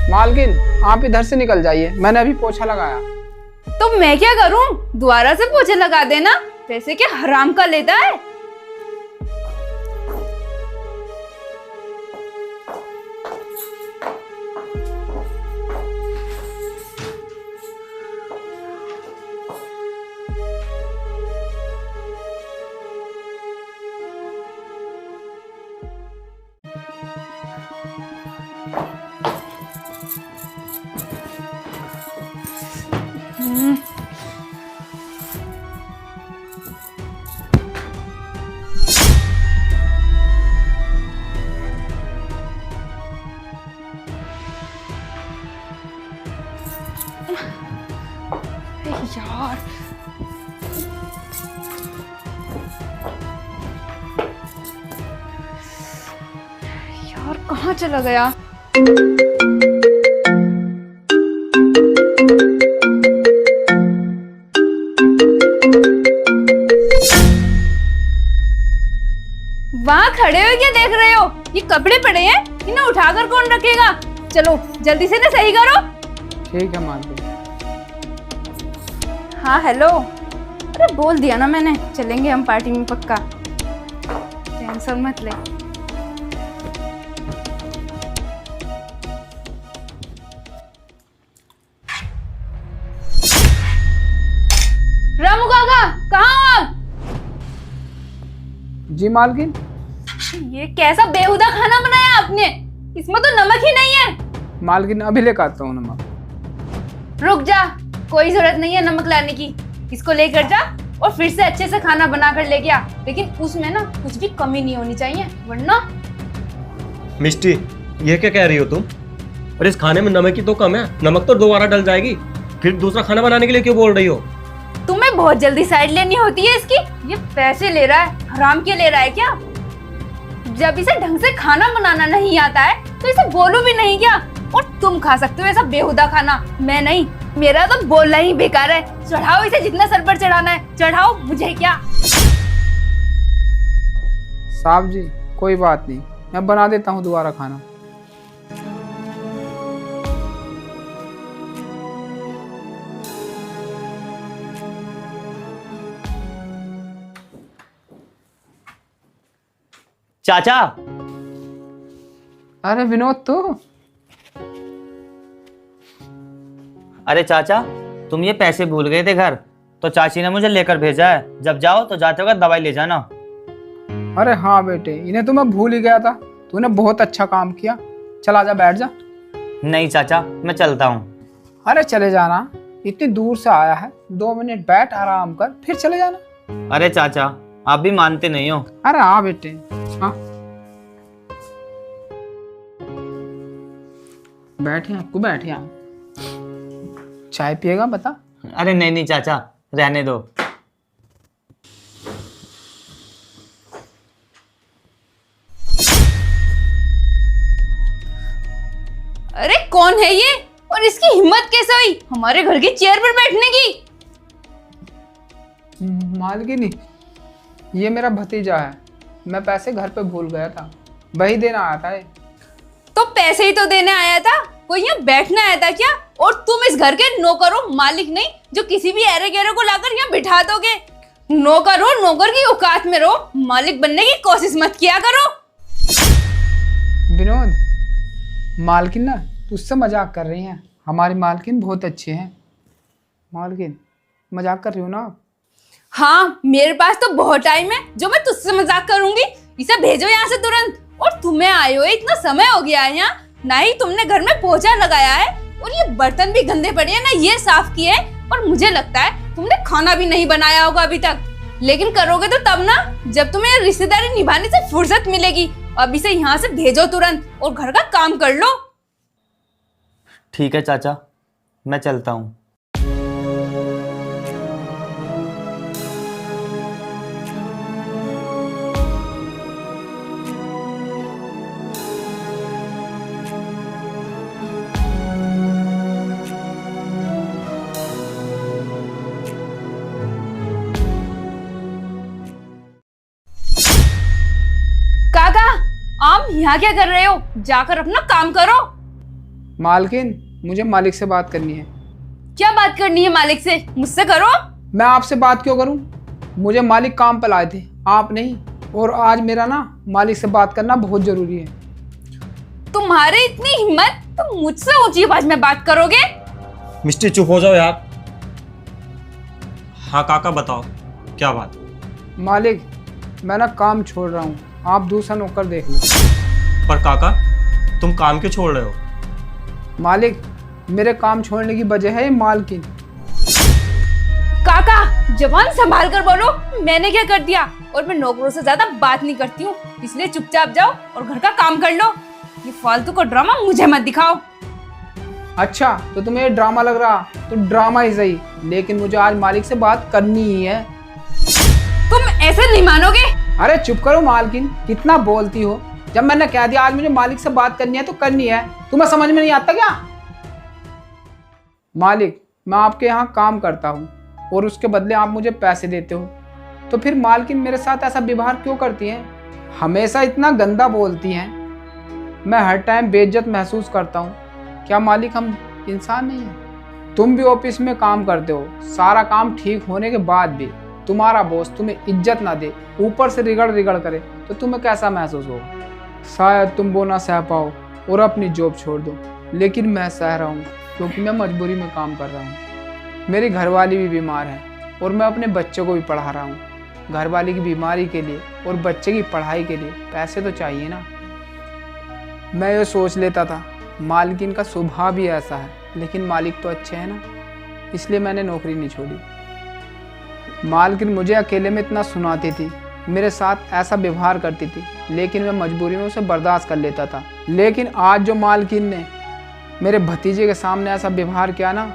मालकिन आप इधर से निकल जाइए, मैंने अभी पोछा लगाया। तो मैं क्या करूं? दोबारा से पोछे लगा देना। पैसे क्या हराम का लेता है? यार यार कहाँ चला गया? वहाँ खड़े हो क्या देख रहे हो? ये कपड़े पड़े हैं, इन्हें उठाकर कौन रखेगा? चलो जल्दी से ना सही करो। ठीक है मालकिन। हाँ हेलो। अरे बोल दिया ना मैंने, चलेंगे हम पार्टी में पक्का, टेंशन मत ले। रामू काका कहाँ हो आप? जी मालकिन। ये कैसा बेहुदा खाना बनाया आपने? इसमें तो नमक ही नहीं है। मालकिन अभी लेकर आता हूँ नमक। रुक जा, कोई जरूरत नहीं है नमक लाने की। इसको लेकर जा और फिर से अच्छे से खाना बनाकर ले गया, लेकिन उसमें ना कुछ भी कमी नहीं होनी चाहिए, वरना। मिष्टी, ये क्या कह रही हो तुम? और इस खाने में नमक की तो कम है, नमक तो दोबारा डल जाएगी। फिर दूसरा खाना बनाने के लिए क्यों बोल रही हो? तुम्हें बहुत जल्दी साइड लेनी होती है इसकी। ये पैसे ले रहा है, हराम के ले रहा है क्या? जब इसे ढंग से खाना बनाना नहीं आता है तो इसे बोलो भी नहीं क्या? और तुम खा सकते हो ऐसा बेहुदा खाना, मैं नहीं। मेरा तो बोलना ही बेकार है। चढ़ाओ इसे जितना सर पर चढ़ाना है, चढ़ाओ, मुझे क्या। साहब जी कोई बात नहीं, मैं बना देता हूँ दोबारा खाना। चाचा। अरे विनोद तू? अरे चाचा, तुम ये पैसे भूल गए थे घर, तो चाची ने मुझे लेकर भेजा है। जब जाओ तो जाते वक्त दवाई ले जाना। अरे हाँ बेटे, इन्हें तो मैं भूल ही गया था। तूने बहुत अच्छा काम किया। चल आजा बैठ जा। नहीं चाचा, मैं चलता हूँ। अरे चले जाना, इतनी दूर से आया है, 2 मिनट बैठ आराम कर फिर चले जाना। अरे चाचा, आप भी मानते नहीं हो। अरे हाँ बेटे, हाँ बैठे आपको, बैठे आप। चाय पिएगा बता? अरे नहीं नहीं चाचा, रहने दो। अरे कौन है ये, और इसकी हिम्मत कैसे हुई हमारे घर की चेयर पर बैठने की? मालकिन ये मेरा भतीजा है, मैं पैसे घर पे भूल गया था, वही देना आया था। तो पैसे ही तो देने आया था, कोई यहाँ बैठने आया था क्या? और तुम इस घर के नौकर हो, मालिक नहीं, जो किसी भी ऐरे गैरे को लाकर यहाँ बिठा दोगे। नौकर हो, नौकर की औकात में रहो, मालिक बनने की कोशिश मत किया करो। विनोद, मालकिन ना तुझसे मजाक कर रही हैं। हमारी मालकिन बहुत अच्छी हैं। मालकिन मजाक कर रही हो ना आप? हाँ, मेरे पास तो बहुत टाइम है जो मैं तुझसे मजाक करूंगी। इसे भेजो यहाँ से तुरंत। और तुम्हें आए हुए इतना समय हो गया है यहाँ, ना ही तुमने घर में पोछा लगाया है, और ये बर्तन भी गंदे पड़े हैं, ना ये साफ किए हैं, और मुझे लगता है तुमने खाना भी नहीं बनाया होगा अभी तक। लेकिन करोगे तो तब ना, जब तुम्हें रिश्तेदारी निभाने से फुर्सत मिलेगी। अब इसे यहाँ से भेजो तुरंत और घर का काम कर लो। ठीक है चाचा, मैं चलता हूँ। काका, आप यहाँ क्या कर रहे हो? जाकर अपना काम करो। मालकिन, मुझे मालिक से बात करनी है। क्या बात करनी है मालिक से? मुझसे करो। मैं आपसे बात क्यों करूं? मुझे मालिक काम पे लाए थे, आप नहीं। और आज मेरा ना मालिक से बात करना बहुत जरूरी है। तुम्हारी इतनी हिम्मत, तुम मुझसे ऊंची आवाज में बात करोगे? मिस्टी चुप हो जाओ यार। हाँ काका बताओ क्या बात। मालिक, मैं ना काम छोड़ रहा हूँ, आप दूसरा नौकर देख लो। पर काका तुम काम क्यों छोड़ रहे हो? मालिक, मेरे काम छोड़ने की वजह है ये मालकिन। काका जबान संभाल कर बोलो, मैंने क्या कर दिया? और मैं नौकरों से ज्यादा बात नहीं करती हूँ, इसलिए चुपचाप जाओ और घर का काम कर लो। ये फालतू का ड्रामा मुझे मत दिखाओ। अच्छा, तो तुम्हें ये ड्रामा लग रहा तो ड्रामा ही सही, लेकिन मुझे आज मालिक से बात करनी ही है। तुम ऐसे नहीं मानोगे। अरे चुप करो मालकिन, कितना बोलती हो। जब मैंने कह दिया आज मुझे मालिक से बात करनी है तो करनी है, तुम्हें समझ में नहीं आता क्या? मालिक, मैं आपके यहाँ काम करता हूँ और उसके बदले आप मुझे पैसे देते हो, तो फिर मालकिन मेरे साथ ऐसा व्यवहार क्यों करती हैं? हमेशा इतना गंदा बोलती हैं, मैं हर टाइम बेइज्जत महसूस करता हूँ। क्या मालिक हम इंसान नहीं हैं? तुम भी ऑफिस में काम करते हो, सारा काम ठीक होने के बाद भी तुम्हारा बॉस तुम्हें इज्जत ना दे, ऊपर से रिगड़ रिगड़ करे, तो तुम्हें कैसा महसूस होगा? शायद तुम वो ना सह पाओ और अपनी जॉब छोड़ दो, लेकिन मैं सह रहा हूँ क्योंकि मैं मजबूरी में काम कर रहा हूँ। मेरी घरवाली भी बीमार है और मैं अपने बच्चों को भी पढ़ा रहा हूँ। घरवाली की बीमारी के लिए और बच्चे की पढ़ाई के लिए पैसे तो चाहिए ना। मैं ये सोच लेता था मालकिन का स्वभाव भी ऐसा है, लेकिन मालिक तो अच्छे हैं ना, इसलिए मैंने नौकरी नहीं छोड़ी। मालकिन मुझे अकेले में इतना सुनाती थी, मेरे साथ ऐसा व्यवहार करती थी, लेकिन मैं मजबूरी में उसे बर्दाश्त कर लेता था। लेकिन आज जो मालकिन ने मेरे भतीजे के सामने ऐसा व्यवहार किया ना,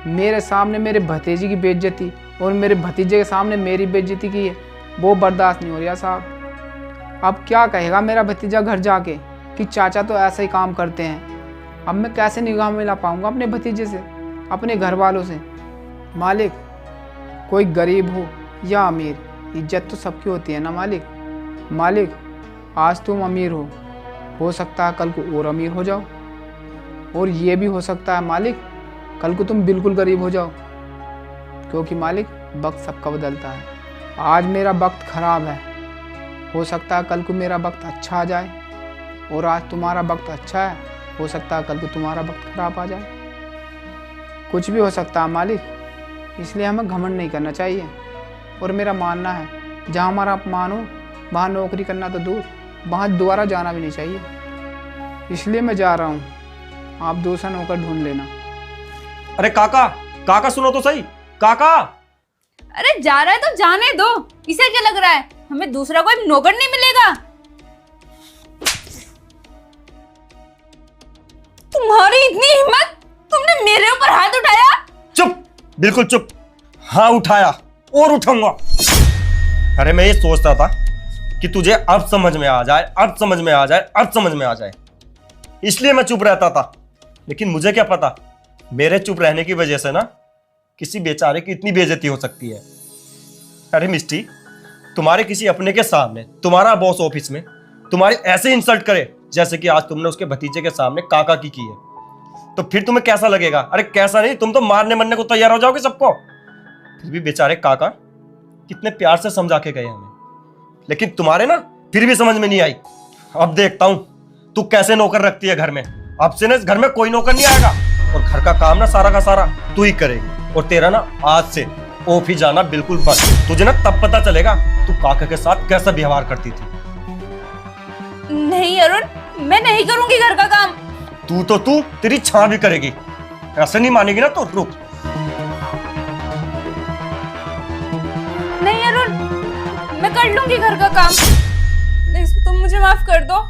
मेरे सामने मेरे भतीजे की बेइज्जती और मेरे भतीजे के सामने मेरी बेइज्जती की है, वो बर्दाश्त नहीं हो रहा साहब। अब क्या कहेगा मेरा भतीजा घर जाके कि चाचा तो ऐसा ही काम करते हैं। अब मैं कैसे निगाह मिला पाऊंगा अपने भतीजे से, अपने घर वालों से? मालिक, कोई गरीब हो या अमीर, इज्जत तो सबकी होती है ना मालिक। मालिक, आज तुम अमीर हो सकता है कल को और अमीर हो जाओ, और ये भी हो सकता है मालिक कल को तुम बिल्कुल गरीब हो जाओ, क्योंकि मालिक वक्त सबका बदलता है। आज मेरा वक्त खराब है, हो सकता है कल को मेरा वक्त अच्छा आ जाए, और आज तुम्हारा वक्त अच्छा है, हो सकता है कल को तुम्हारा वक्त खराब आ जाए। कुछ भी हो सकता है मालिक, इसलिए हमें घमंड नहीं करना चाहिए। और मेरा मानना है जहाँ हमारा अपमान हो वहाँ नौकरी करना तो दूर, वहाँ दोबारा जाना भी नहीं चाहिए। इसलिए मैं जा रहा हूँ, आप दूसरा नौकर ढूंढ लेना। अरे काका, काका सुनो तो सही। काका अरे जा रहा है तो जाने दो, इसे क्या लग रहा है हमें दूसरा कोई नौकर नहीं मिलेगा? तुम्हारी इतनी हिम्मत, तुमने मेरे ऊपर हाथ उठाया? चुप, बिल्कुल चुप। हाँ उठाया और उठाऊंगा। अरे मैं ये सोचता था कि तुझे अब समझ में आ जाए, अब समझ में आ जाए, अब समझ में आ जाए, इसलिए मैं चुप रहता था। लेकिन मुझे क्या पता मेरे चुप रहने की वजह से ना किसी बेचारे की इतनी बेइज्जती हो सकती है। अरे मिस्टी, तुम्हारे किसी अपने के सामने तुम्हारा बॉस ऑफिस में तुम्हारी ऐसे इंसल्ट करे जैसे कि आज तुमने उसके भतीजे के सामने काका की है, तो फिर तुम्हें कैसा लगेगा? अरे कैसा नहीं, तुम तो मारने मरने को तैयार हो जाओगे सबको। फिर भी बेचारे काका कितने प्यार से समझा के गए हमें, लेकिन तुम्हारे ना फिर भी समझ में नहीं आई। अब देखता हूं तू कैसे नौकर रखती है घर में। अब से ना इस घर में कोई नौकर नहीं आएगा, और घर का काम ना सारा का सारा तू ही करेगी, और तेरा ना आज से ऑफिस जाना बिल्कुल बंद। तुझे ना तब पता चलेगा तू काका के साथ कैसा व्यवहार करती थी। नहीं अरुण, मैं नहीं करूंगी घर का काम। तू तेरी छां भी करेगी। ऐसे नहीं मानेगी ना तो रुक। नहीं अरुण, मैं कर लूंगी घर का काम, प्लीज तुम मुझे माफ कर दो।